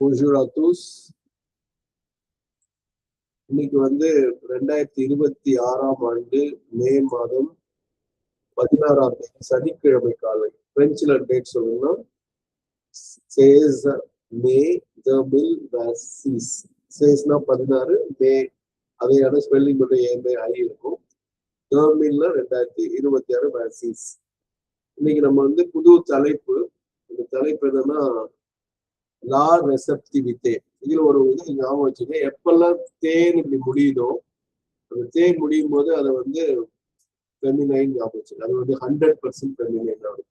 Bonjour à tous. இன்னைக்கு 2026ஆம் ஆண்டு மே மாதம் 16ஆம் தேதி சனிக்கிழமை காலை. பிரெஞ்சுல டேட் சொல்லணும்னா 16 மே 2026. 16னா 16, மே அதையான ஸ்பெல்லிங் ஏமே ஐ இருக்கும். 2026 26. இன்னைக்கு நம்ம புது தலைப்பு. இந்த தலைப்பு என்னன்னா லா ரெசப்டிவிட்டே. இதுல ஒரு இது ஞாபகம் வச்சுங்க, எப்பெல்லாம் தேன் இப்படி முடியுதோ அந்த தேன் முடியும் போது அதை ஃபெமினைன் ஞாபகம் வச்சுங்க. அது 100% ஃபெமினைன் ஆகும்.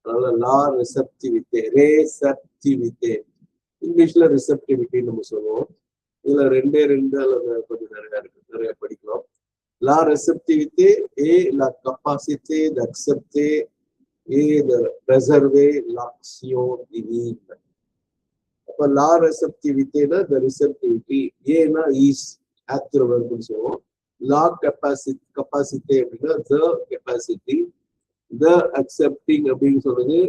அதனால லா ரெசப்டிவிட்டே, ரேசப்டிவிட்டே, இங்கிலீஷ்ல ரிசப்டிவிட்டின்னு நம்ம சொல்லுவோம். இதுல ரெண்டு அல்லது கொஞ்சம் நிறைய படிக்கலாம். La réceptivité est la capacité d'accepter et de préserver l'action divine. அப்ப லா ரெசப்டிவிட்டினா த ரிசப்டிவிட்டி, ஏன்னா ஈஸ் ஆக்டிவ் வெர்ப்னு சொல்லுவோம். லா கெப்பாசிட்டி அப்படின்னா த கெப்பாசிட்டி, த அக்செப்டிங் அப்படின்னு சொல்றது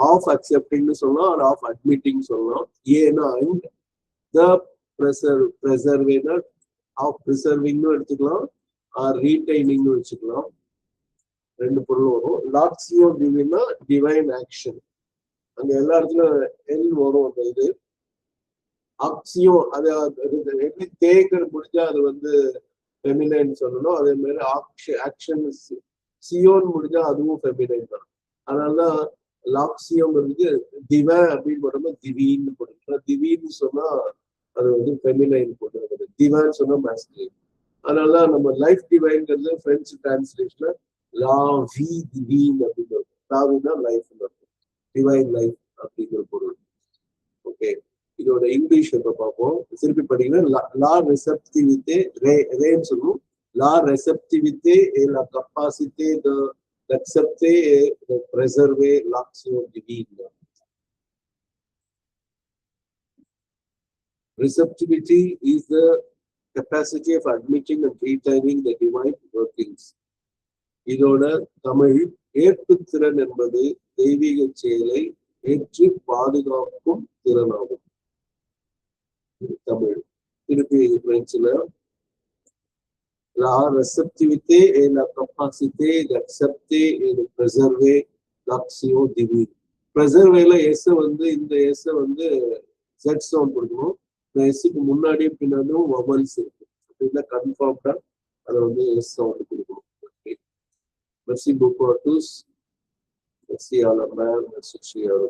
ஆஃப் அக்செப்டிங்னு சொல்லலாம், ஆர் ஆஃப் அட்மிட்டிங் சொல்லலாம். ஏன்னா அண்ட் த ப்ரெசர்வேனா ஆஃப் ப்ரிசர்விங்னு எடுத்துக்கலாம், ஆர் ரீடைனிங்னு வச்சுக்கலாம். ரெண்டு பொருள் வரும். லாக்ஸியோ டிவினா டிவைன் ஆக்ஷன். அங்க எல்லா இடத்துலயும் எல் வரும். அந்த இது ஆக்சியோ, அது எப்படி தேக்கிறது முடிஞ்சா அது ஃபெமினைன் சொல்லணும். அதே மாதிரி ஆக்ஷன் சியோன் முடிஞ்சா அதுவும் ஃபெமினைன் தான். அதனாலதான் லாக்சியோங்கிறது திவன் அப்படின்னு போட்டோம்னா திவீன்னு போட்டுருக்கோம். திவீன்னு சொன்னா அது ஃபெமினைன் போட்டுருக்குது, திவான்னு சொன்னா மேஸ்குலின். அதனால நம்ம லைஃப் டிவைன்ங்கிறது பிரெஞ்சு டிரான்ஸ்லேஷன்ல லா வி டிவீன் அப்படின்னு இருக்கும். லாவினா லைஃப் இருக்கும், டிவைன் லைஃப் அப்படிங்கிற பொருள். ஓகே, இதோட இங்கிலீஷ் எப்ப பார்ப்போம். திருப்பி படிங்கன்னா லா ரெசப்டிவிட்டே, ரேன்னு சொல்லுவோம். லா ரெசப்டிவிட்டே et la capacité d'accepter et de préserver l'action divine. Receptivity is the capacity of admitting and retaining the divine workings. இதோட தமிழ் ஏற்புத்திறன் என்பது தெய்வீக செயலை ஏற்று பாதுகாக்கும் திறனாகும். தமிழ். திருப்பி பிரெஞ்சுல la réceptivité et la capacité d'accepter et de préserver l'action divine. preserveல S இந்த S set sound கொடுக்கணும். இந்த எஸ்க்கு முன்னாடியும் பின்னாடியும் வவல்ஸ் இருக்கு. அப்படின்னா கன்ஃபார்ம்டா அதை எஸ் சவுண்ட் கொடுக்கணும். Merci beaucoup à tous. Merci à la mère, merci à la